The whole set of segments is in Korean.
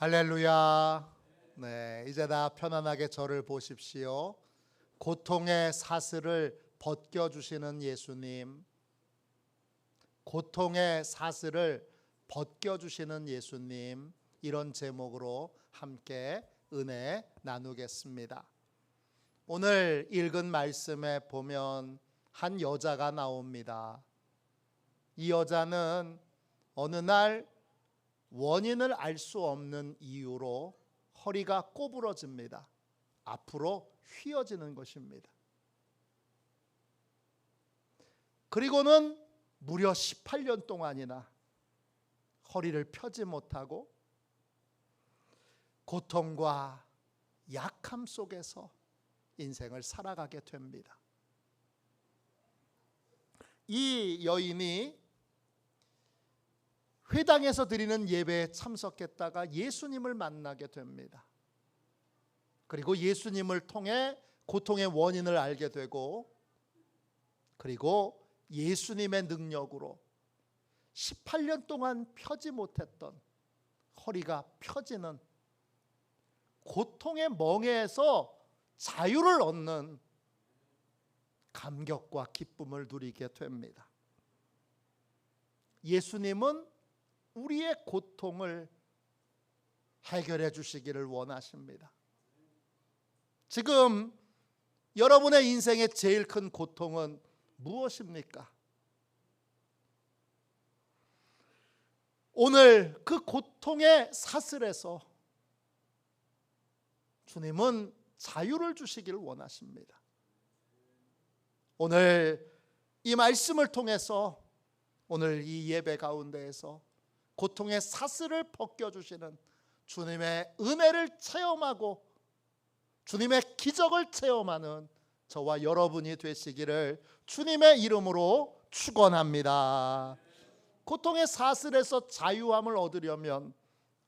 할렐루야. 네, 이제 다 편안하게 저를 보십시오. 고통의 사슬을 벗겨주시는 예수님, 고통의 사슬을 벗겨주시는 예수님, 이런 제목으로 함께 은혜 나누겠습니다. 오늘 읽은 말씀에 보면 한 여자가 나옵니다. 이 여자는 어느 날 원인을 알 수 없는 이유로 허리가 꼬부러집니다. 앞으로 휘어지는 것입니다. 그리고는 무려 18년 동안이나 허리를 펴지 못하고 고통과 약함 속에서 인생을 살아가게 됩니다. 이 여인이 회당에서 드리는 예배에 참석했다가 예수님을 만나게 됩니다. 그리고 예수님을 통해 고통의 원인을 알게 되고, 그리고 예수님의 능력으로 18년 동안 펴지 못했던 허리가 펴지는, 고통의 멍에에서 자유를 얻는 감격과 기쁨을 누리게 됩니다. 예수님은 우리의 고통을 해결해 주시기를 원하십니다. 지금 여러분의 인생의 제일 큰 고통은 무엇입니까? 오늘 그 고통의 사슬에서 주님은 자유를 주시기를 원하십니다. 오늘 이 말씀을 통해서, 오늘 이 예배 가운데에서 고통의 사슬을 벗겨주시는 주님의 은혜를 체험하고 주님의 기적을 체험하는 저와 여러분이 되시기를 주님의 이름으로 축원합니다. 고통의 사슬에서 자유함을 얻으려면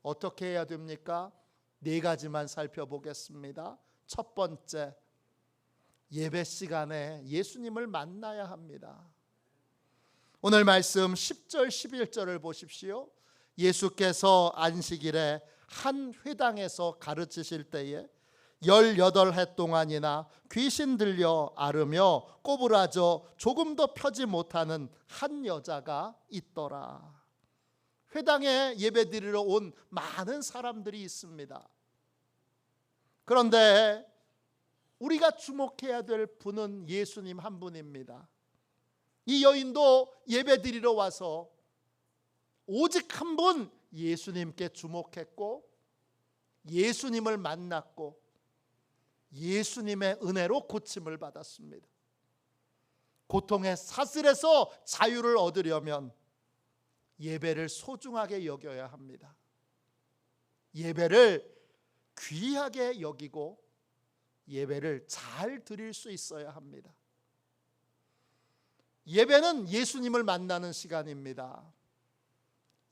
어떻게 해야 됩니까? 4가지만 살펴보겠습니다. 첫 번째, 예배 시간에 예수님을 만나야 합니다. 오늘 말씀 10절 11절을 보십시오. 예수께서 안식일에 한 회당에서 가르치실 때에 18해 동안이나 귀신 들려 앓으며 꼬부라져 조금도 펴지 못하는 한 여자가 있더라. 회당에 예배드리러 온 많은 사람들이 있습니다. 그런데 우리가 주목해야 될 분은 예수님 한 분입니다. 이 여인도 예배드리러 와서 오직 한 분 예수님께 주목했고 예수님을 만났고 예수님의 은혜로 고침을 받았습니다. 고통의 사슬에서 자유를 얻으려면 예배를 소중하게 여겨야 합니다. 예배를 귀하게 여기고 예배를 잘 드릴 수 있어야 합니다. 예배는 예수님을 만나는 시간입니다.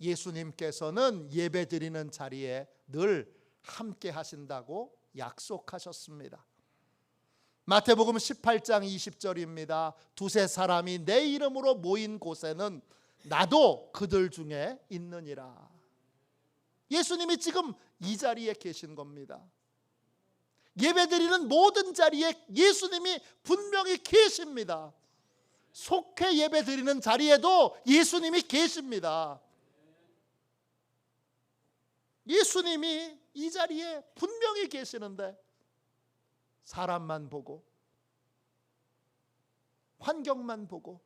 예수님께서는 예배 드리는 자리에 늘 함께 하신다고 약속하셨습니다. 마태복음 18장 20절입니다. 두세 사람이 내 이름으로 모인 곳에는 나도 그들 중에 있느니라. 예수님이 지금 이 자리에 계신 겁니다. 예배드리는 모든 자리에 예수님이 분명히 계십니다. 속회 예배드리는 자리에도 예수님이 계십니다. 예수님이 이 자리에 분명히 계시는데 사람만 보고 환경만 보고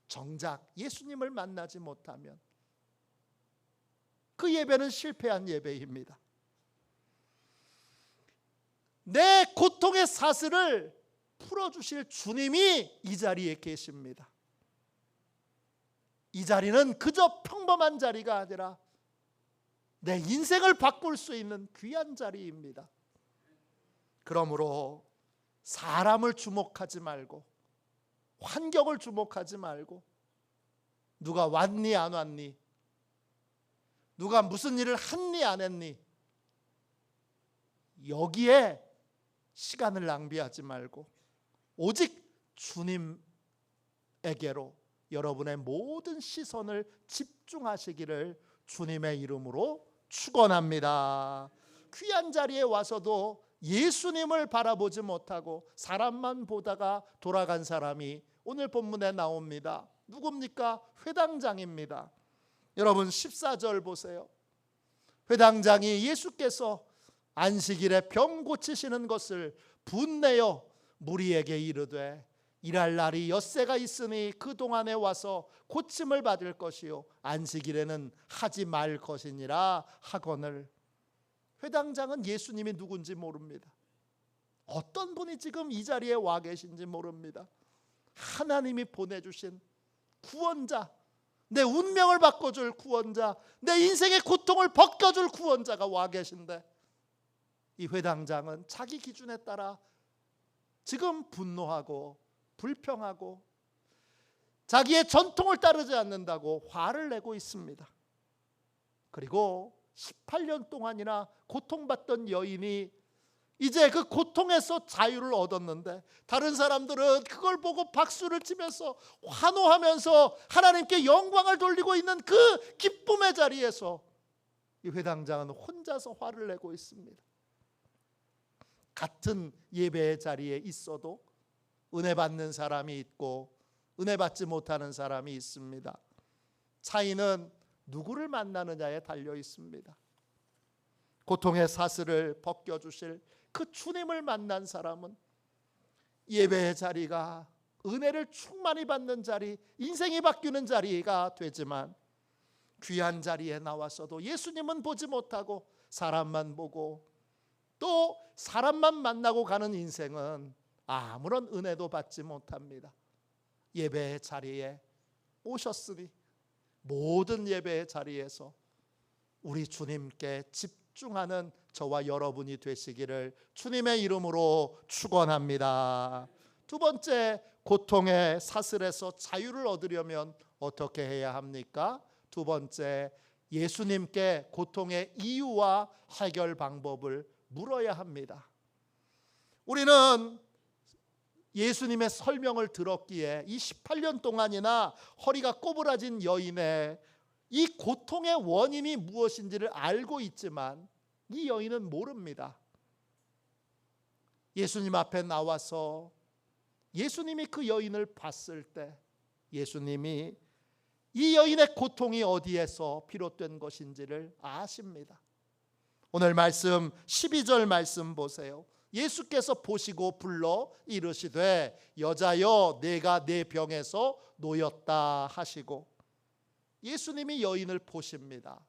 정작 예수님을 만나지 못하면 그 예배는 실패한 예배입니다. 내 고통의 사슬을 풀어주실 주님이 이 자리에 계십니다. 이 자리는 그저 평범한 자리가 아니라 내 인생을 바꿀 수 있는 귀한 자리입니다. 그러므로 사람을 주목하지 말고 환경을 주목하지 말고 누가 왔니 안 왔니, 누가 무슨 일을 했니 안 했니, 여기에 시간을 낭비하지 말고 오직 주님에게로 여러분의 모든 시선을 집중하시기를 주님의 이름으로 축원합니다. 귀한 자리에 와서도 예수님을 바라보지 못하고 사람만 보다가 돌아간 사람이 오늘 본문에 나옵니다. 누굽니까? 회당장입니다. 여러분 14절 보세요. 회당장이 예수께서 안식일에 병 고치시는 것을 분내어 무리에게 이르되 일할 날이 엿새가 있으니 그동안에 와서 고침을 받을 것이요 안식일에는 하지 말 것이니라 하거늘. 회당장은 예수님이 누군지 모릅니다. 어떤 분이 지금 이 자리에 와 계신지 모릅니다. 하나님이 보내주신 구원자, 내 운명을 바꿔줄 구원자, 내 인생의 고통을 벗겨줄 구원자가 와 계신데 이 회당장은 자기 기준에 따라 지금 분노하고 불평하고 자기의 전통을 따르지 않는다고 화를 내고 있습니다. 그리고 18년 동안이나 고통받던 여인이 이제 그 고통에서 자유를 얻었는데 다른 사람들은 그걸 보고 박수를 치면서 환호하면서 하나님께 영광을 돌리고 있는 그 기쁨의 자리에서 이 회당장은 혼자서 화를 내고 있습니다. 같은 예배의 자리에 있어도 은혜 받는 사람이 있고 은혜 받지 못하는 사람이 있습니다. 차이는 누구를 만나느냐에 달려 있습니다. 고통의 사슬을 벗겨주실 그 주님을 만난 사람은 예배의 자리가 은혜를 충만히 받는 자리, 인생이 바뀌는 자리가 되지만 귀한 자리에 나와서도 예수님은 보지 못하고 사람만 보고 또 사람만 만나고 가는 인생은 아무런 은혜도 받지 못합니다. 예배의 자리에 오셨으니 모든 예배의 자리에서 우리 주님께 집중하는 저와 여러분이 되시기를 주님의 이름으로 축원합니다. 두 번째, 고통의 사슬에서 자유를 얻으려면 어떻게 해야 합니까? 두 번째, 예수님께 고통의 이유와 해결 방법을 물어야 합니다. 우리는 예수님의 설명을 들었기에 이 18년 동안이나 허리가 꼬부라진 여인의 이 고통의 원인이 무엇인지를 알고 있지만 이 여인은 모릅니다. 예수님 앞에 나와서 예수님이 그 여인을 봤을 때 예수님이 이 여인의 고통이 어디에서 비롯된 것인지를 아십니다. 오늘 말씀 12절 말씀 보세요. 예수께서 보시고 불러 이르시되 여자여 내가 내 병에서 놓였다 하시고 예수님이 여인을 보십니다.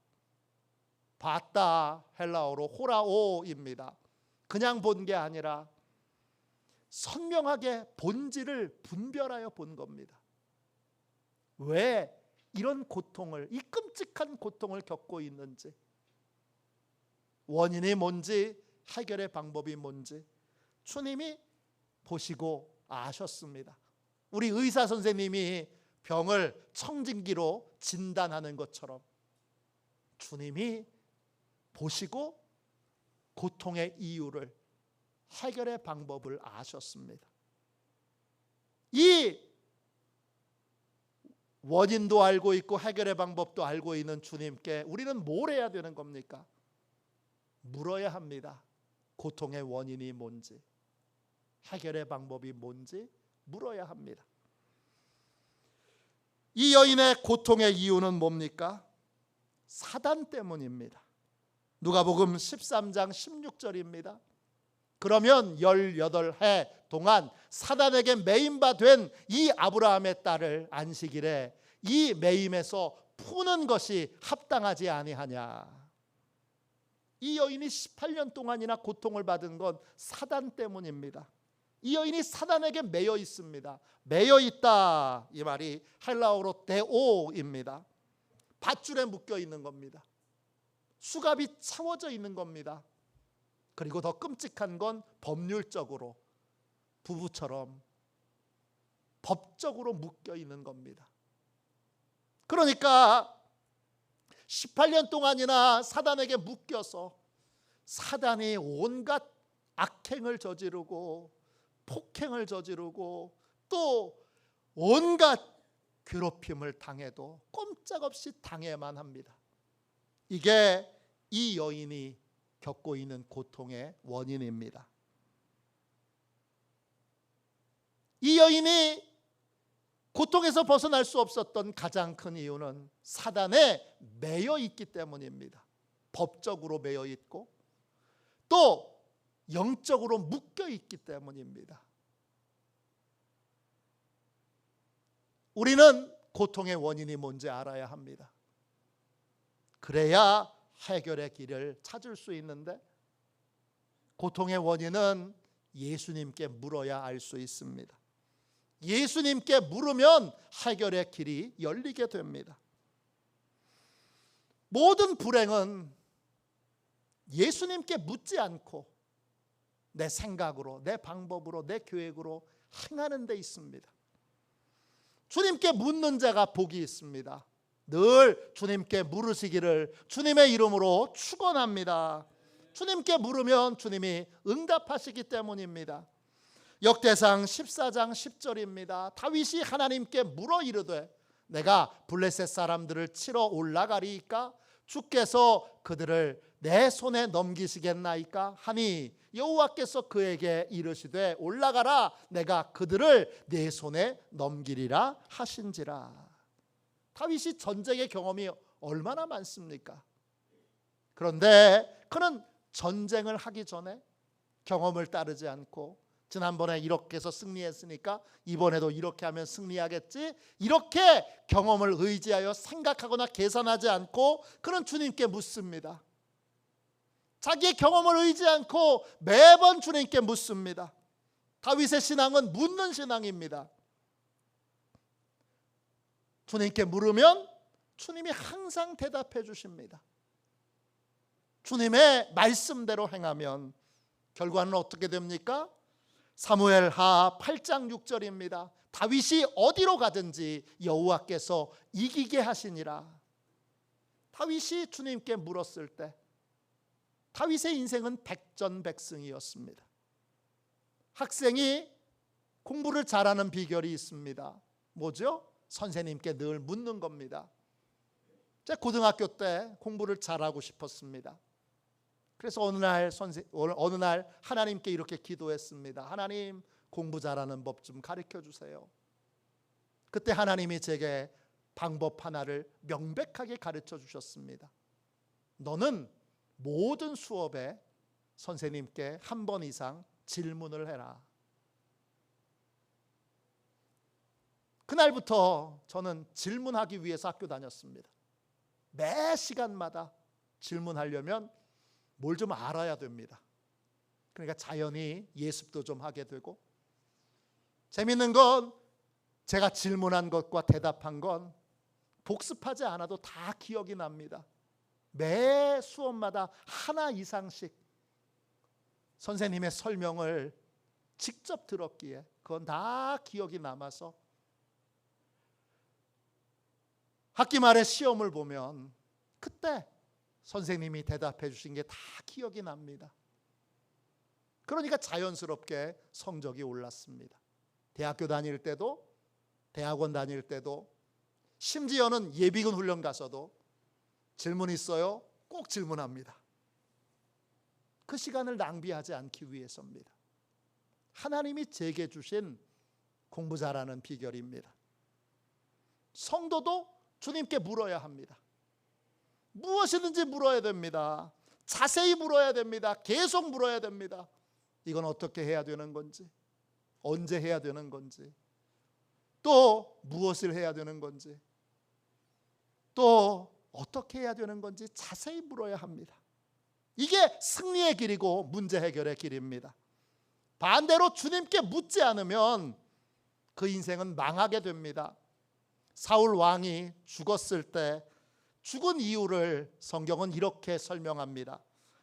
봤다 헬라어로 호라오입니다. 그냥 본 게 아니라 선명하게 본질을 분별하여 본 겁니다. 왜 이런 고통을, 이 끔찍한 고통을 겪고 있는지, 원인이 뭔지, 해결의 방법이 뭔지 주님이 보시고 아셨습니다. 우리 의사 선생님이 병을 청진기로 진단하는 것처럼 주님이 보시고 고통의 이유를, 해결의 방법을 아셨습니다. 이 원인도 알고 있고 해결의 방법도 알고 있는 주님께 우리는 뭘 해야 되는 겁니까? 물어야 합니다. 고통의 원인이 뭔지, 해결의 방법이 뭔지 물어야 합니다. 이 여인의 고통의 이유는 뭡니까? 사단 때문입니다. 누가복음 13장 16절입니다. 그러면 18해 동안 사단에게 매임바 된 이 아브라함의 딸을 안식일에 이 매임에서 푸는 것이 합당하지 아니하냐. 이 여인이 18년 동안이나 고통을 받은 건 사단 때문입니다. 이 여인이 사단에게 매여 있습니다. 매여 있다, 이 말이 헬라어로 데오입니다. 밧줄에 묶여 있는 겁니다. 수갑이 채워져 있는 겁니다. 그리고 더 끔찍한 건 법률적으로 부부처럼 법적으로 묶여 있는 겁니다. 그러니까 18년 동안이나 사단에게 묶여서 사단이 온갖 악행을 저지르고 폭행을 저지르고 또 온갖 괴롭힘을 당해도 꼼짝없이 당해만 합니다. 이게 이 여인이 겪고 있는 고통의 원인입니다. 이 여인이 고통에서 벗어날 수 없었던 가장 큰 이유는 사단에 매여 있기 때문입니다. 법적으로 매여 있고 또 영적으로 묶여 있기 때문입니다. 우리는 고통의 원인이 뭔지 알아야 합니다. 그래야 해결의 길을 찾을 수 있는데 고통의 원인은 예수님께 물어야 알 수 있습니다. 예수님께 물으면 해결의 길이 열리게 됩니다. 모든 불행은 예수님께 묻지 않고 내 생각으로, 내 방법으로, 내 계획으로 행하는 데 있습니다. 주님께 묻는 자가 복이 있습니다. 늘 주님께 물으시기를 주님의 이름으로 축원합니다. 주님께 물으면 주님이 응답하시기 때문입니다. 역대상 14장 10절입니다. 다윗이 하나님께 물어 이르되 내가 블레셋 사람들을 치러 올라가리이까 주께서 그들을 내 손에 넘기시겠나이까 하니 여호와께서 그에게 이르시되 올라가라 내가 그들을 내 손에 넘기리라 하신지라. 다윗이 전쟁의 경험이 얼마나 많습니까? 그런데 그는 전쟁을 하기 전에 경험을 따르지 않고 지난번에 이렇게 해서 승리했으니까 이번에도 이렇게 하면 승리하겠지, 이렇게 경험을 의지하여 생각하거나 계산하지 않고 그는 주님께 묻습니다. 자기의 경험을 의지하지 않고 매번 주님께 묻습니다. 다윗의 신앙은 묻는 신앙입니다. 주님께 물으면 주님이 항상 대답해 주십니다. 주님의 말씀대로 행하면 결과는 어떻게 됩니까? 사무엘하 8장 6절입니다. 다윗이 어디로 가든지 여호와께서 이기게 하시니라. 다윗이 주님께 물었을 때 다윗의 인생은 백전백승이었습니다. 학생이 공부를 잘하는 비결이 있습니다. 뭐죠? 선생님께 늘 묻는 겁니다. 제가 고등학교 때 공부를 잘하고 싶었습니다. 그래서 어느 날 하나님께 이렇게 기도했습니다. 하나님, 공부 잘하는 법 좀 가르쳐 주세요. 그때 하나님이 제게 방법 하나를 명백하게 가르쳐 주셨습니다. 너는 모든 수업에 선생님께 한 번 이상 질문을 해라. 그날부터 저는 질문하기 위해서 학교 다녔습니다. 매 시간마다 질문하려면 뭘 좀 알아야 됩니다. 그러니까 자연히 예습도 좀 하게 되고, 재밌는 건 제가 질문한 것과 대답한 건 복습하지 않아도 다 기억이 납니다. 매 수업마다 하나 이상씩 선생님의 설명을 직접 들었기에 그건 다 기억이 남아서 학기 말에 시험을 보면 그때 선생님이 대답해 주신 게 다 기억이 납니다. 그러니까 자연스럽게 성적이 올랐습니다. 대학교 다닐 때도, 대학원 다닐 때도, 심지어는 예비군 훈련 가서도 질문 있어요? 꼭 질문합니다. 그 시간을 낭비하지 않기 위해서입니다. 하나님이 제게 주신 공부 잘하는 비결입니다. 성도도 주님께 물어야 합니다. 무엇이든지 물어야 됩니다. 자세히 물어야 됩니다. 계속 물어야 됩니다. 이건 어떻게 해야 되는 건지, 언제 해야 되는 건지, 또 무엇을 해야 되는 건지, 또 어떻게 해야 되는 건지 자세히 물어야 합니다. 이게 승리의 길이고 문제 해결의 길입니다. 반대로 주님께 묻지 않으면 그 인생은 망하게 됩니다. 사울 왕이 죽었을 때 죽은 이유를 성경은 이렇게 설명합니다.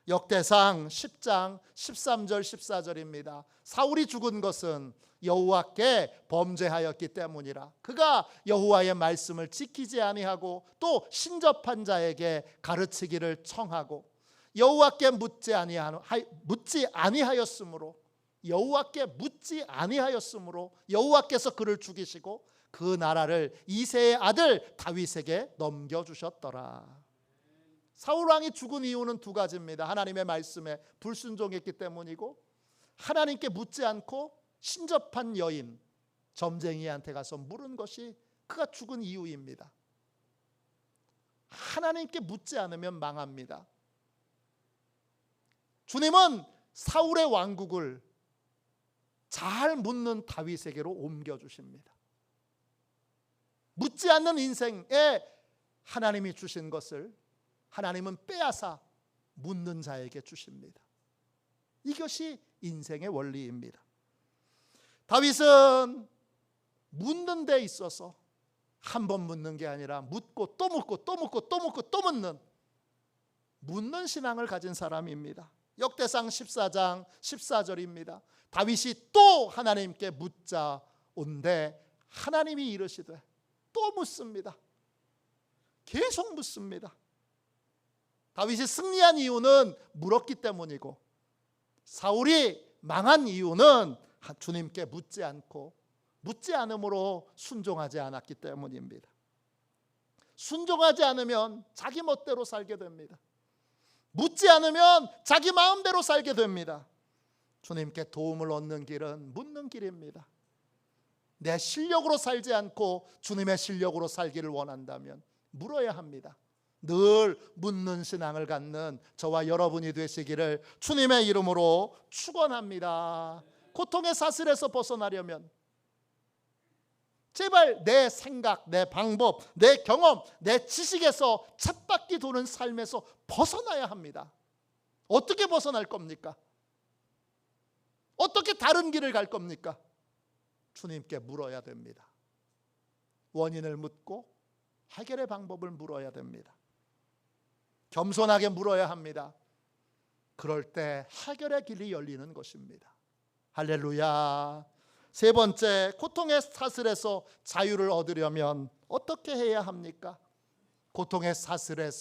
역대상 10장 13절 14절입니다. 사울이 죽은 것은 여호와께 범죄하였기 때문이라. 그가 여호와의 말씀을 지키지 아니하고 또 신접한 자에게 가르치기를 청하고 여호와께 묻지 아니하였으므로 여호와께서 그를 죽이시고 그 나라를 이새의 아들 다윗에게 넘겨주셨더라. 사울 왕이 죽은 이유는 두 가지입니다. 하나님의 말씀에 불순종했기 때문이고, 하나님께 묻지 않고 신접한 여인 점쟁이한테 가서 물은 것이 그가 죽은 이유입니다. 하나님께 묻지 않으면 망합니다. 주님은 사울의 왕국을 잘 묻는 다윗에게로 옮겨주십니다. 묻지 않는 인생에 하나님이 주신 것을 하나님은 빼앗아 묻는 자에게 주십니다. 이것이 인생의 원리입니다. 다윗은 묻는 데 있어서 한 번 묻는 게 아니라 묻고 또 묻고 또 묻고 또 묻고 또 묻는 신앙을 가진 사람입니다. 역대상 14장 14절입니다. 다윗이 또 하나님께 묻자온데 하나님이 이르시되, 또 묻습니다. 계속 묻습니다. 다윗이 승리한 이유는 물었기 때문이고, 사울이 망한 이유는 주님께 묻지 않고, 묻지 않음으로 순종하지 않았기 때문입니다. 순종하지 않으면 자기 멋대로 살게 됩니다. 묻지 않으면 자기 마음대로 살게 됩니다. 주님께 도움을 얻는 길은 묻는 길입니다. 내 실력으로 살지 않고 주님의 실력으로 살기를 원한다면 물어야 합니다. 늘 묻는 신앙을 갖는 저와 여러분이 되시기를 주님의 이름으로 축원합니다. 고통의 사슬에서 벗어나려면 제발 내 생각, 내 방법, 내 경험, 내 지식에서 쳇바퀴 도는 삶에서 벗어나야 합니다. 어떻게 벗어날 겁니까? 어떻게 다른 길을 갈 겁니까? 주님께 물어야 됩니다. 원인을 묻고 해결의 방법을 물어야 됩니다. 겸손하게 물어야 합니다. 그럴 때 해결의 길이 열리는 것입니다. 할렐루야. 세 번째, 고통의 사슬에서 자유를 얻으려면 어떻게 해야 합니까? 고통의 사슬을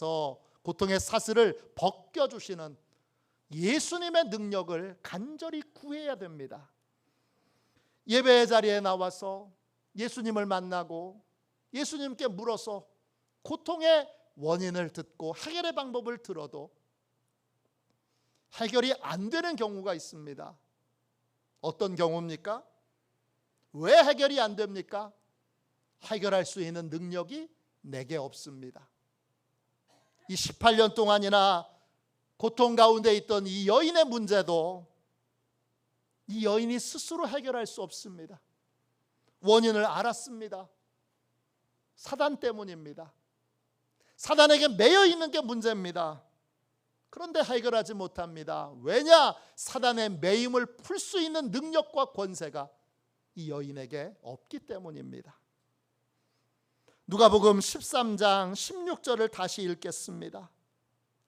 벗겨주시는 예수님의 능력을 간절히 구해야 됩니다. 예배의 자리에 나와서 예수님을 만나고 예수님께 물어서 고통의 원인을 듣고 해결의 방법을 들어도 해결이 안 되는 경우가 있습니다. 어떤 경우입니까? 왜 해결이 안 됩니까? 해결할 수 있는 능력이 내게 없습니다. 이 18년 동안이나 고통 가운데 있던 이 여인의 문제도 이 여인이 스스로 해결할 수 없습니다. 원인을 알았습니다. 사단 때문입니다. 사단에게 매여 있는 게 문제입니다. 그런데 해결하지 못합니다. 왜냐? 사단의 매임을 풀 수 있는 능력과 권세가 이 여인에게 없기 때문입니다. 누가복음 13장 16절을 다시 읽겠습니다.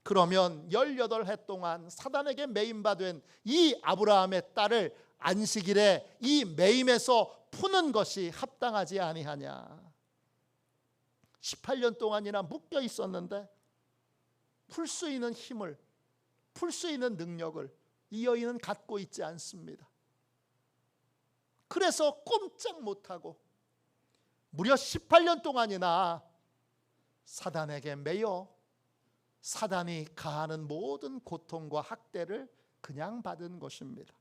그러면 18해 동안 사단에게 매임받은 이 아브라함의 딸을 안식일에 이 매임에서 푸는 것이 합당하지 아니하냐. 18년 동안이나 묶여 있었는데 풀 수 있는 힘을, 풀 수 있는 능력을 이 여인은 갖고 있지 않습니다. 그래서 꼼짝 못하고 무려 18년 동안이나 사단에게 매여 사단이 가하는 모든 고통과 학대를 그냥 받은 것입니다.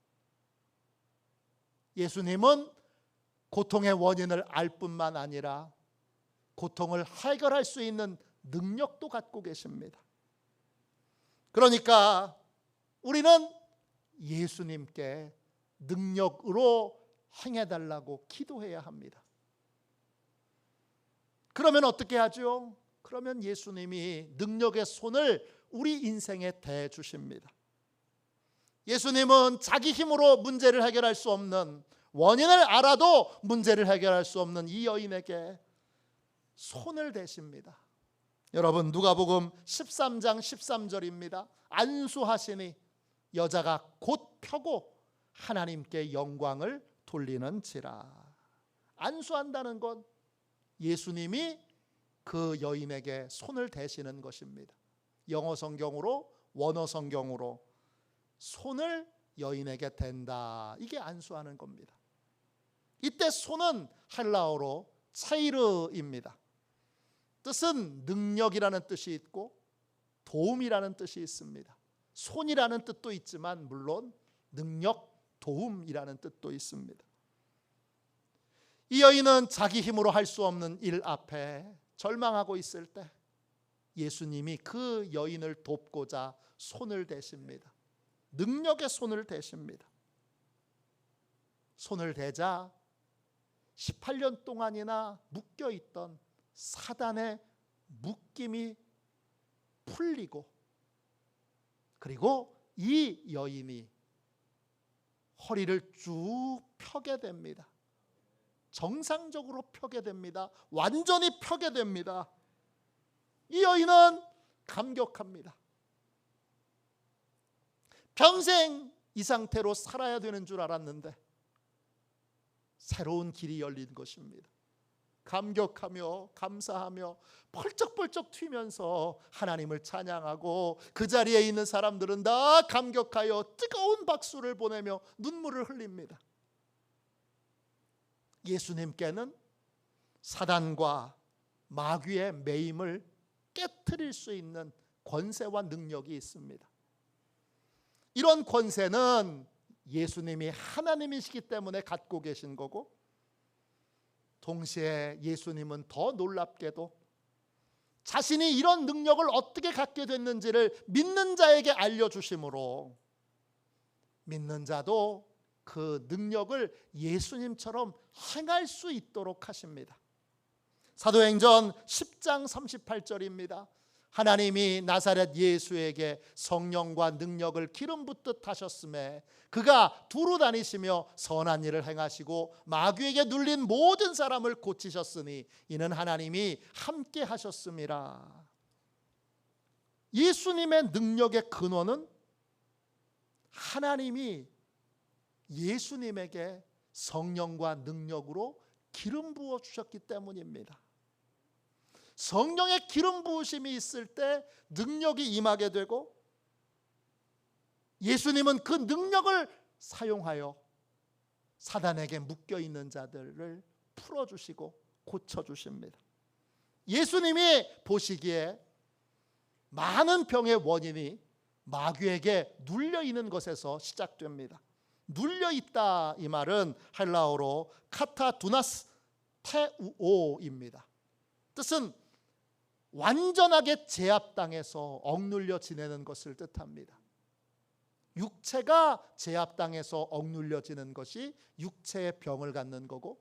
예수님은 고통의 원인을 알 뿐만 아니라 고통을 해결할 수 있는 능력도 갖고 계십니다. 그러니까 우리는 예수님께 능력으로 행해달라고 기도해야 합니다. 그러면 어떻게 하죠? 그러면 예수님이 능력의 손을 우리 인생에 대 주십니다. 예수님은 자기 힘으로 문제를 해결할 수 없는, 원인을 알아도 문제를 해결할 수 없는 이 여인에게 손을 대십니다. 여러분, 누가복음 13장 13절입니다. 안수하시니 여자가 곧 펴고 하나님께 영광을 돌리는지라. 안수한다는 건 예수님이 그 여인에게 손을 대시는 것입니다. 영어 성경으로, 원어 성경으로 손을 여인에게 댄다. 이게 안수하는 겁니다. 이때 손은 헬라어로 차이르입니다. 뜻은 능력이라는 뜻이 있고 도움이라는 뜻이 있습니다. 손이라는 뜻도 있지만 물론 능력, 도움이라는 뜻도 있습니다. 이 여인은 자기 힘으로 할 수 없는 일 앞에 절망하고 있을 때 예수님이 그 여인을 돕고자 손을 대십니다. 능력의 손을 대십니다. 손을 대자 18년 동안이나 묶여있던 사단의 묶임이 풀리고, 그리고 이 여인이 허리를 쭉 펴게 됩니다. 정상적으로 펴게 됩니다. 완전히 펴게 됩니다. 이 여인은 감격합니다. 평생 이 상태로 살아야 되는 줄 알았는데 새로운 길이 열린 것입니다. 감격하며 감사하며 펄쩍펄쩍 튀면서 하나님을 찬양하고, 그 자리에 있는 사람들은 다 감격하여 뜨거운 박수를 보내며 눈물을 흘립니다. 예수님께는 사단과 마귀의 매임을 깨트릴 수 있는 권세와 능력이 있습니다. 이런 권세는 예수님이 하나님이시기 때문에 갖고 계신 거고, 동시에 예수님은 더 놀랍게도 자신이 이런 능력을 어떻게 갖게 됐는지를 믿는 자에게 알려주심으로 믿는 자도 그 능력을 예수님처럼 행할 수 있도록 하십니다. 사도행전 10장 38절입니다. 하나님이 나사렛 예수에게 성령과 능력을 기름 붓듯 하셨음에 그가 두루 다니시며 선한 일을 행하시고 마귀에게 눌린 모든 사람을 고치셨으니 이는 하나님이 함께 하셨음이라. 예수님의 능력의 근원은 하나님이 예수님에게 성령과 능력으로 기름 부어 주셨기 때문입니다. 성령의 기름 부으심이 있을 때 능력이 임하게 되고, 예수님은 그 능력을 사용하여 사단에게 묶여있는 자들을 풀어주시고 고쳐주십니다. 예수님이 보시기에 많은 병의 원인이 마귀에게 눌려있는 것에서 시작됩니다. 눌려있다, 이 말은 헬라어로 카타두나스 테우오입니다. 뜻은 완전하게 제압당해서 억눌려 지내는 것을 뜻합니다. 육체가 제압당해서 억눌려지는 것이 육체의 병을 갖는 거고,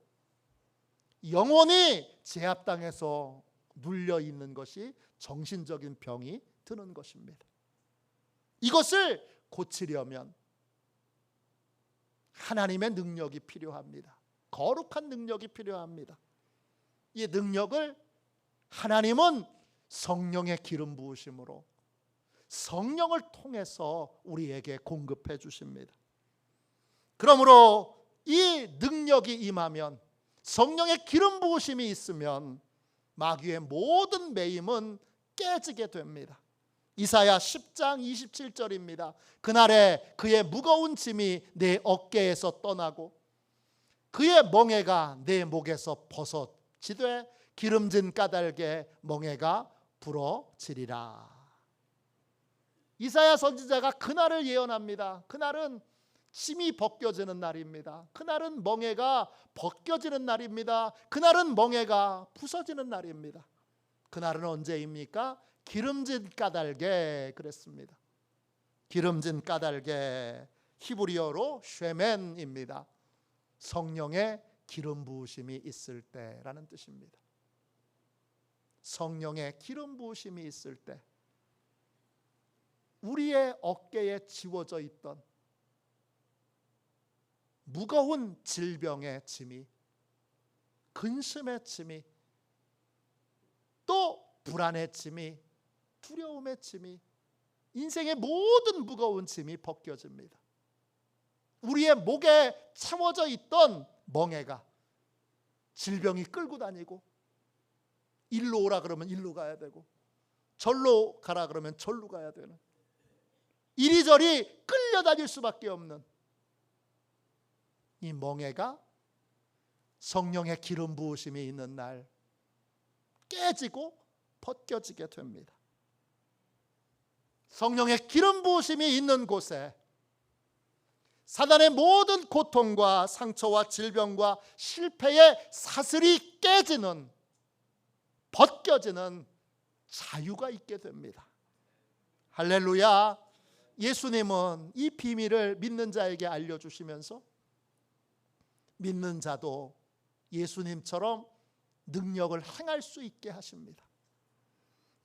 영혼이 제압당해서 눌려 있는 것이 정신적인 병이 드는 것입니다. 이것을 고치려면 하나님의 능력이 필요합니다. 거룩한 능력이 필요합니다. 이 능력을 하나님은 성령의 기름 부으심으로 성령을 통해서 우리에게 공급해 주십니다. 그러므로 이 능력이 임하면, 성령의 기름 부으심이 있으면 마귀의 모든 매임은 깨지게 됩니다. 이사야 10장 27절입니다. 그날에 그의 무거운 짐이 내 어깨에서 떠나고 그의 멍에가 내 목에서 벗어지되 기름진 까닭에 멍에가 부러지리라. 이사야 선지자가 그날을 예언합니다. 그날은 짐이 벗겨지는 날입니다. 그날은 멍에가 벗겨지는 날입니다. 그날은 멍에가 부서지는 날입니다. 그날은 언제입니까? 기름진 까닭에 그랬습니다. 기름진 까닭에 히브리어로 쉐멘입니다. 성령의 기름 부으심이 있을 때라는 뜻입니다. 성령의 기름 부으심이 있을 때 우리의 어깨에 지워져 있던 무거운 질병의 짐이, 근심의 짐이, 또 불안의 짐이, 두려움의 짐이, 인생의 모든 무거운 짐이 벗겨집니다. 우리의 목에 채워져 있던 멍에가, 질병이 끌고 다니고, 일로 오라 그러면 일로 가야 되고, 절로 가라 그러면 절로 가야 되는, 이리저리 끌려다닐 수밖에 없는 이 멍에가 성령의 기름 부으심이 있는 날 깨지고 벗겨지게 됩니다. 성령의 기름 부으심이 있는 곳에 사단의 모든 고통과 상처와 질병과 실패의 사슬이 깨지는, 벗겨지는 자유가 있게 됩니다. 할렐루야. 예수님은 이 비밀을 믿는 자에게 알려주시면서 믿는 자도 예수님처럼 능력을 행할 수 있게 하십니다.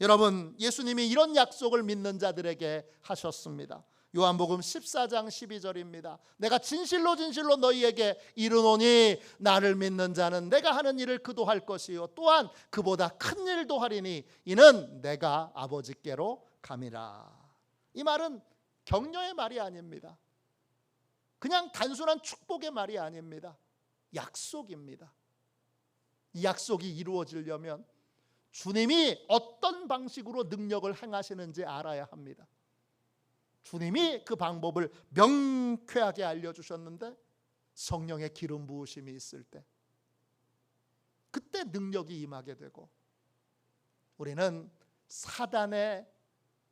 여러분, 예수님이 이런 약속을 믿는 자들에게 하셨습니다. 요한복음 14장 12절입니다. 내가 진실로 진실로 너희에게 이르노니 나를 믿는 자는 내가 하는 일을 그도 할 것이요 또한 그보다 큰 일도 하리니 이는 내가 아버지께로 감이라. 이 말은 격려의 말이 아닙니다. 그냥 단순한 축복의 말이 아닙니다. 약속입니다. 이 약속이 이루어지려면 주님이 어떤 방식으로 능력을 행하시는지 알아야 합니다. 주님이 그 방법을 명쾌하게 알려주셨는데 성령의 기름 부으심이 있을 때 그때 능력이 임하게 되고 우리는 사단의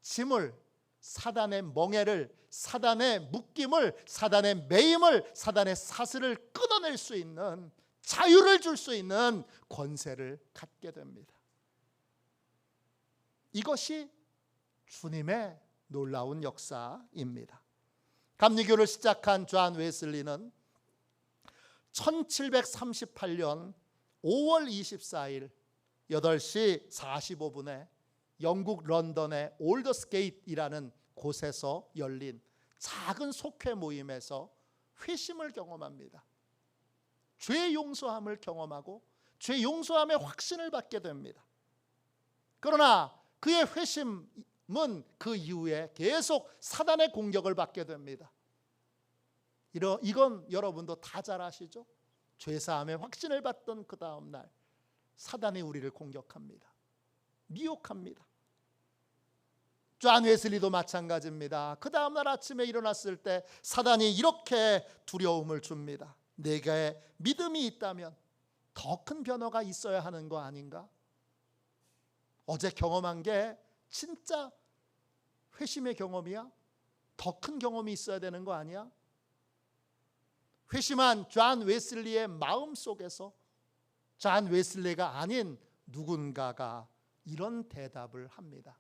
짐을, 사단의 멍에를, 사단의 묶임을, 사단의 매임을, 사단의 사슬을 끊어낼 수 있는, 자유를 줄 수 있는 권세를 갖게 됩니다. 이것이 주님의 놀라운 역사입니다. 감리교를 시작한 존 웨슬리는 1738년 5월 24일 8시 45분에 영국 런던의 올더스게이트이라는 곳에서 열린 작은 속회 모임에서 회심을 경험합니다. 죄 용서함을 경험하고 죄 용서함의 확신을 받게 됩니다. 그러나 그의 회심은 그 이후에 계속 사단의 공격을 받게 됩니다. 이건 여러분도 다 잘 아시죠? 죄사함의 확신을 받던 그 다음 날 사단이 우리를 공격합니다. 미혹합니다. 존 웨슬리도 마찬가지입니다. 그 다음 날 아침에 일어났을 때 사단이 이렇게 두려움을 줍니다. 내게 믿음이 있다면 더 큰 변화가 있어야 하는 거 아닌가? 어제 경험한 게 진짜 회심의 경험이야? 더 큰 경험이 있어야 되는 거 아니야? 회심한 존 웨슬리의 마음 속에서 존 웨슬리가 아닌 누군가가 이런 대답을 합니다.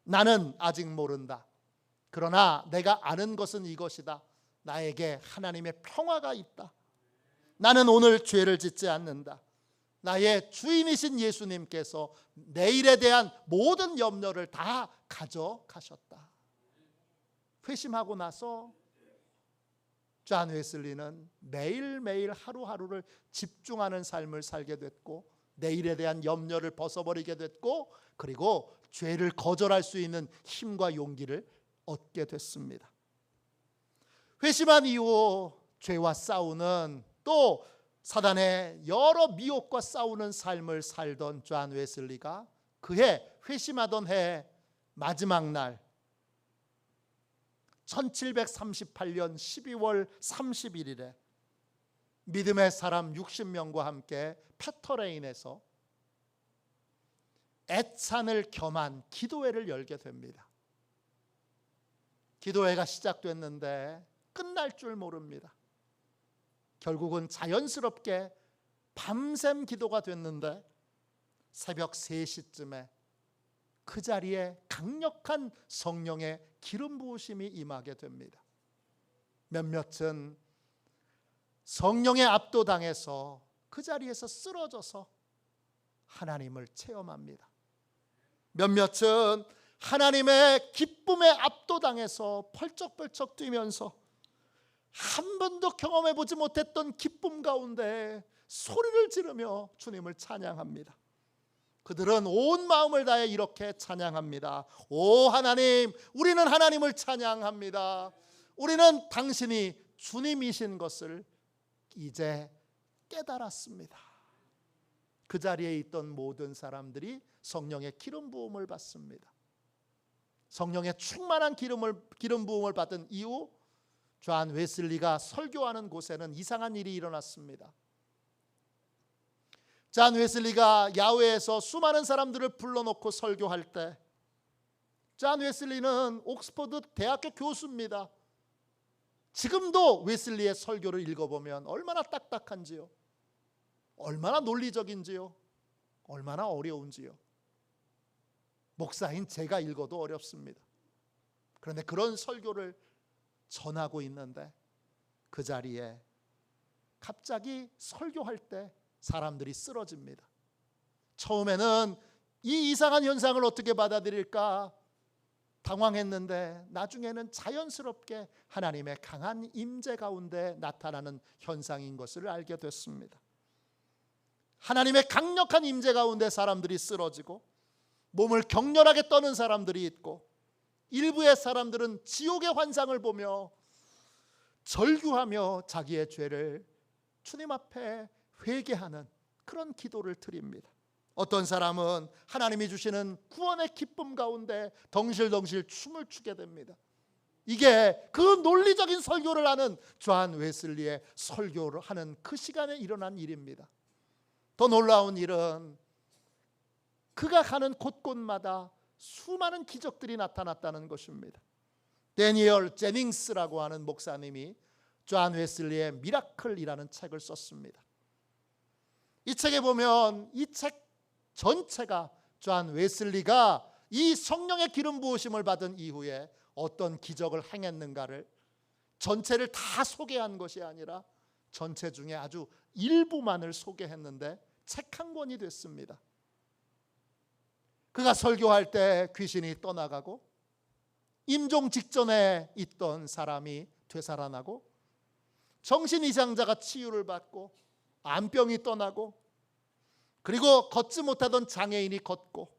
나는 아직 모른다. 그러나 내가 아는 것은 이것이다. 나에게 하나님의 평화가 있다. 나는 오늘 죄를 짓지 않는다. 나의 주인이신 예수님께서 내일에 대한 모든 염려를 다 가져가셨다. 회심하고 나서 존 웨슬리는 매일매일 하루하루를 집중하는 삶을 살게 됐고 내일에 대한 염려를 벗어버리게 됐고 그리고 죄를 거절할 수 있는 힘과 용기를 얻게 됐습니다. 회심한 이후 죄와 싸우는 또 사단의 여러 미혹과 싸우는 삶을 살던 존 웨슬리가 그해 회심하던 해 마지막 날 1738년 12월 31일에 믿음의 사람 60명과 함께 패터레인에서 애찬을 겸한 기도회를 열게 됩니다. 기도회가 시작됐는데 끝날 줄 모릅니다. 결국은 자연스럽게 밤샘 기도가 됐는데 새벽 3시쯤에 그 자리에 강력한 성령의 기름 부으심이 임하게 됩니다. 몇몇은 성령의 압도당해서 그 자리에서 쓰러져서 하나님을 체험합니다. 몇몇은 하나님의 기쁨에 압도당해서 펄쩍펄쩍 뛰면서 한 번도 경험해 보지 못했던 기쁨 가운데 소리를 지르며 주님을 찬양합니다. 그들은 온 마음을 다해 이렇게 찬양합니다. 오 하나님, 우리는 하나님을 찬양합니다. 우리는 당신이 주님이신 것을 이제 깨달았습니다. 그 자리에 있던 모든 사람들이 성령의 기름 부음을 받습니다. 성령의 충만한 기름 부음을 받은 이후 존 웨슬리가 설교하는 곳에는 이상한 일이 일어났습니다. 존 웨슬리가 야외에서 수많은 사람들을 불러놓고 설교할 때 존 웨슬리는 옥스퍼드 대학교 교수입니다. 지금도 웨슬리의 설교를 읽어보면 얼마나 딱딱한지요, 얼마나 논리적인지요, 얼마나 어려운지요. 목사인 제가 읽어도 어렵습니다. 그런데 그런 설교를 전하고 있는데 그 자리에 갑자기 설교할 때 사람들이 쓰러집니다. 처음에는 이 이상한 현상을 어떻게 받아들일까 당황했는데 나중에는 자연스럽게 하나님의 강한 임재 가운데 나타나는 현상인 것을 알게 됐습니다. 하나님의 강력한 임재 가운데 사람들이 쓰러지고 몸을 격렬하게 떠는 사람들이 있고, 일부의 사람들은 지옥의 환상을 보며 절규하며 자기의 죄를 주님 앞에 회개하는 그런 기도를 드립니다. 어떤 사람은 하나님이 주시는 구원의 기쁨 가운데 덩실덩실 춤을 추게 됩니다. 이게 그 논리적인 설교를 하는 존 웨슬리의 설교를 하는 그 시간에 일어난 일입니다. 더 놀라운 일은 그가 가는 곳곳마다 수많은 기적들이 나타났다는 것입니다. 데니얼 제닝스라고 하는 목사님이 존 웨슬리의 미라클이라는 책을 썼습니다. 이 책에 보면 이 책 전체가 존 웨슬리가 이 성령의 기름 부으심을 받은 이후에 어떤 기적을 행했는가를 전체를 다 소개한 것이 아니라 전체 중에 아주 일부만을 소개했는데 책 한 권이 됐습니다. 그가 설교할 때 귀신이 떠나가고, 임종 직전에 있던 사람이 되살아나고, 정신이상자가 치유를 받고, 암병이 떠나고, 그리고 걷지 못하던 장애인이 걷고,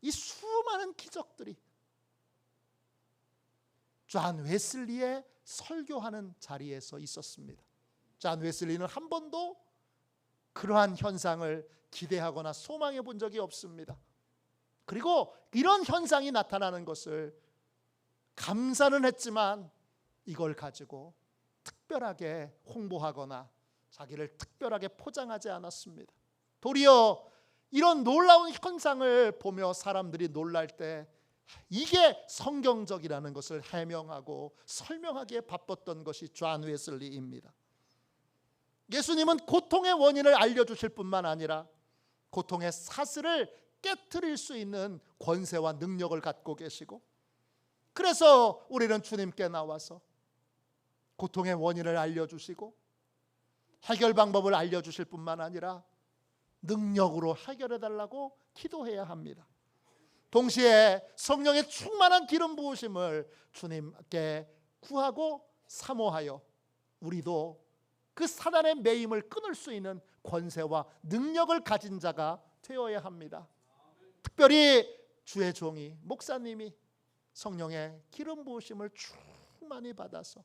이 수많은 기적들이 존 웨슬리의 설교하는 자리에서 있었습니다. 존 웨슬리는 한 번도 그러한 현상을 기대하거나 소망해 본 적이 없습니다. 그리고 이런 현상이 나타나는 것을 감사는 했지만 이걸 가지고 특별하게 홍보하거나 자기를 특별하게 포장하지 않았습니다. 도리어 이런 놀라운 현상을 보며 사람들이 놀랄 때 이게 성경적이라는 것을 해명하고 설명하기에 바빴던 것이 존 웨슬리입니다. 예수님은 고통의 원인을 알려주실 뿐만 아니라 고통의 사슬을 깨트릴 수 있는 권세와 능력을 갖고 계시고, 그래서 우리는 주님께 나와서 고통의 원인을 알려주시고 해결 방법을 알려주실 뿐만 아니라 능력으로 해결해달라고 기도해야 합니다. 동시에 성령의 충만한 기름 부으심을 주님께 구하고 사모하여 우리도 그 사단의 매임을 끊을 수 있는 권세와 능력을 가진 자가 되어야 합니다. 특별히 주의 종이 목사님이 성령의 기름 부으심을 충만히 받아서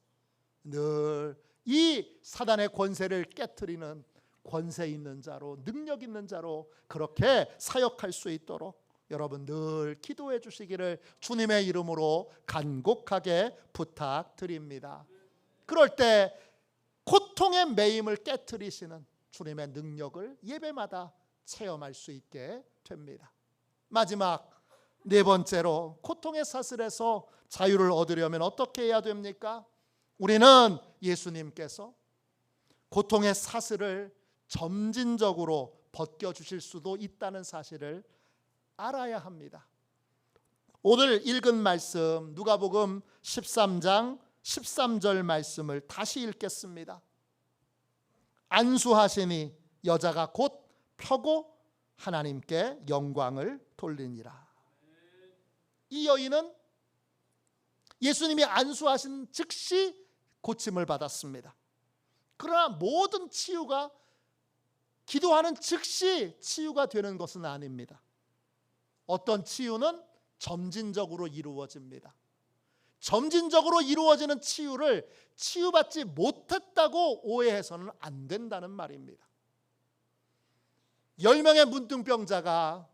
늘 이 사단의 권세를 깨트리는 권세 있는 자로, 능력 있는 자로 그렇게 사역할 수 있도록 여러분 늘 기도해 주시기를 주님의 이름으로 간곡하게 부탁드립니다. 그럴 때 고통의 매임을 깨트리시는 주님의 능력을 예배마다 체험할 수 있게 됩니다. 마지막 네 번째로, 고통의 사슬에서 자유를 얻으려면 어떻게 해야 됩니까? 우리는 예수님께서 고통의 사슬을 점진적으로 벗겨주실 수도 있다는 사실을 알아야 합니다. 오늘 읽은 말씀 누가복음 13장 13절 말씀을 다시 읽겠습니다. 안수하시니 여자가 곧 펴고 하나님께 영광을 돌리니라. 이 여인은 예수님이 안수하신 즉시 고침을 받았습니다. 그러나 모든 치유가 기도하는 즉시 치유가 되는 것은 아닙니다. 어떤 치유는 점진적으로 이루어집니다. 점진적으로 이루어지는 치유를 치유받지 못했다고 오해해서는 안 된다는 말입니다. 10명의 문둥병자가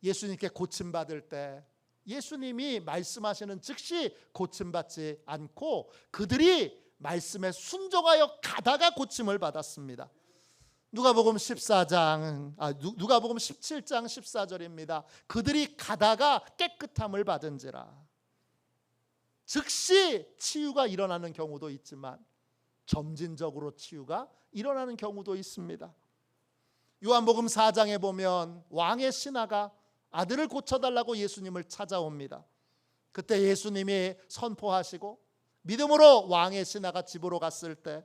예수님께 고침받을 때 예수님이 말씀하시는 즉시 고침받지 않고 그들이 말씀에 순종하여 가다가 고침을 받았습니다. 누가복음 14장 누가복음 17장 14절입니다. 그들이 가다가 깨끗함을 받은지라. 즉시 치유가 일어나는 경우도 있지만 점진적으로 치유가 일어나는 경우도 있습니다. 요한복음 4장에 보면 왕의 신하가 아들을 고쳐달라고 예수님을 찾아옵니다. 그때 예수님이 선포하시고 믿음으로 왕의 신하가 집으로 갔을 때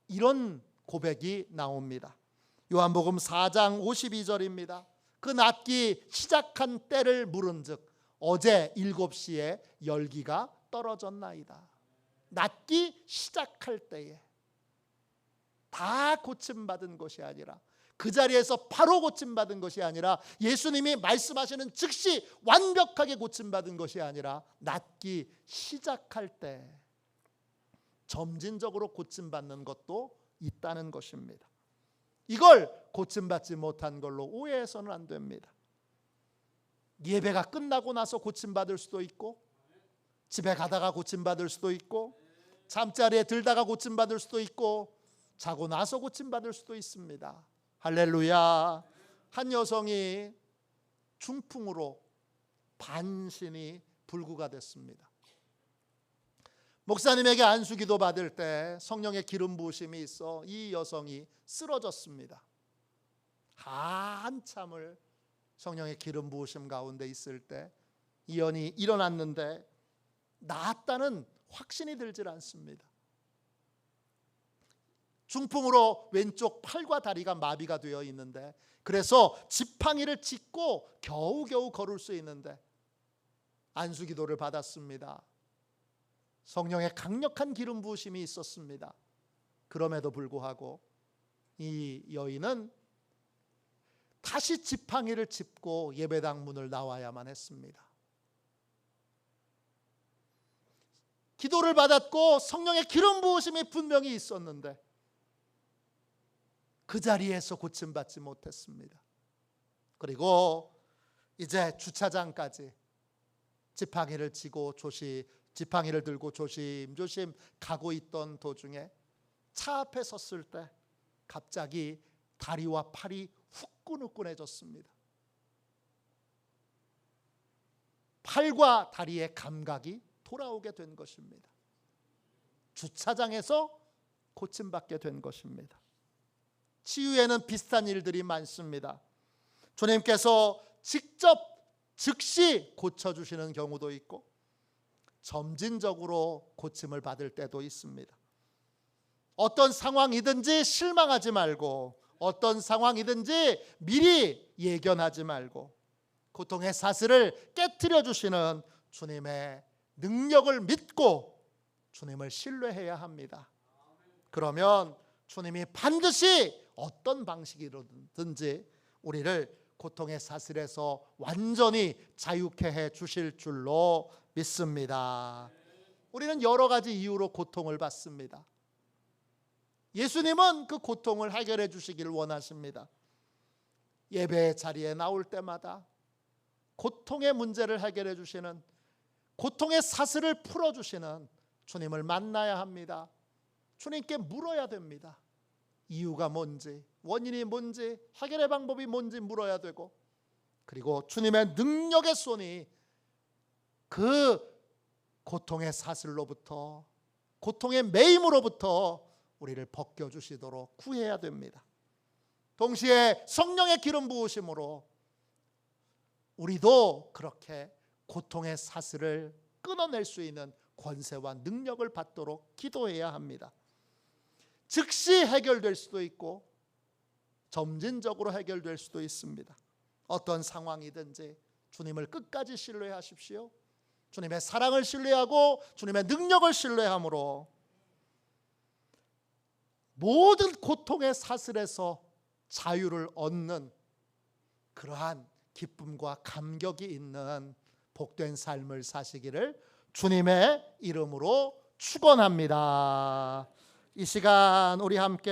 이런 고백이 나옵니다. 요한복음 4장 52절입니다. 그 낫기 시작한 때를 물은즉 어제 7시에 열기가 떨어졌나이다. 낫기 시작할 때에 다 고침받은 것이 아니라 그 자리에서 바로 고침받은 것이 아니라 예수님이 말씀하시는 즉시 완벽하게 고침받은 것이 아니라 낫기 시작할 때 점진적으로 고침받는 것도 있다는 것입니다. 이걸 고침받지 못한 걸로 오해해서는 안 됩니다. 예배가 끝나고 나서 고침받을 수도 있고 집에 가다가 고침받을 수도 있고 잠자리에 들다가 고침받을 수도 있고 자고 나서 고침받을 수도 있습니다. 할렐루야. 한 여성이 중풍으로 반신이 불구가 됐습니다. 목사님에게 안수기도 받을 때 성령의 기름 부으심이 있어 이 여성이 쓰러졌습니다. 한참을 성령의 기름 부으심 가운데 있을 때 이연이 일어났는데 나았다는 확신이 들질 않습니다. 중풍으로 왼쪽 팔과 다리가 마비가 되어 있는데 그래서 지팡이를 짚고 겨우겨우 걸을 수 있는데 안수기도를 받았습니다. 성령의 강력한 기름 부으심이 있었습니다. 그럼에도 불구하고 이 여인은 다시 지팡이를 짚고 예배당 문을 나와야만 했습니다. 기도를 받았고 성령의 기름 부으심이 분명히 있었는데 그 자리에서 고침받지 못했습니다. 그리고 이제 주차장까지 지팡이를 들고 조심조심 가고 있던 도중에 차 앞에 섰을 때 갑자기 다리와 팔이 후끈후끈해졌습니다. 팔과 다리의 감각이 돌아오게 된 것입니다. 주차장에서 고침받게 된 것입니다. 치유에는 비슷한 일들이 많습니다. 주님께서 직접 즉시 고쳐주시는 경우도 있고 점진적으로 고침을 받을 때도 있습니다. 어떤 상황이든지 실망하지 말고 어떤 상황이든지 미리 예견하지 말고 고통의 사슬을 깨트려 주시는 주님의 능력을 믿고 주님을 신뢰해야 합니다. 그러면 주님이 반드시 어떤 방식이든지 우리를 고통의 사슬에서 완전히 자유케 해 주실 줄로 믿습니다. 우리는 여러 가지 이유로 고통을 받습니다. 예수님은 그 고통을 해결해 주시기를 원하십니다. 예배 자리에 나올 때마다 고통의 문제를 해결해 주시는, 고통의 사슬을 풀어주시는 주님을 만나야 합니다. 주님께 물어야 됩니다. 이유가 뭔지, 원인이 뭔지, 해결의 방법이 뭔지 물어야 되고, 그리고 주님의 능력의 손이 그 고통의 사슬로부터, 고통의 매임으로부터 우리를 벗겨주시도록 구해야 됩니다. 동시에 성령의 기름 부으심으로 우리도 그렇게 고통의 사슬을 끊어낼 수 있는 권세와 능력을 받도록 기도해야 합니다. 즉시 해결될 수도 있고 점진적으로 해결될 수도 있습니다. 어떤 상황이든지 주님을 끝까지 신뢰하십시오. 주님의 사랑을 신뢰하고 주님의 능력을 신뢰함으로 모든 고통의 사슬에서 자유를 얻는 그러한 기쁨과 감격이 있는 복된 삶을 사시기를 주님의 이름으로 축원합니다. 이 시간 우리 함께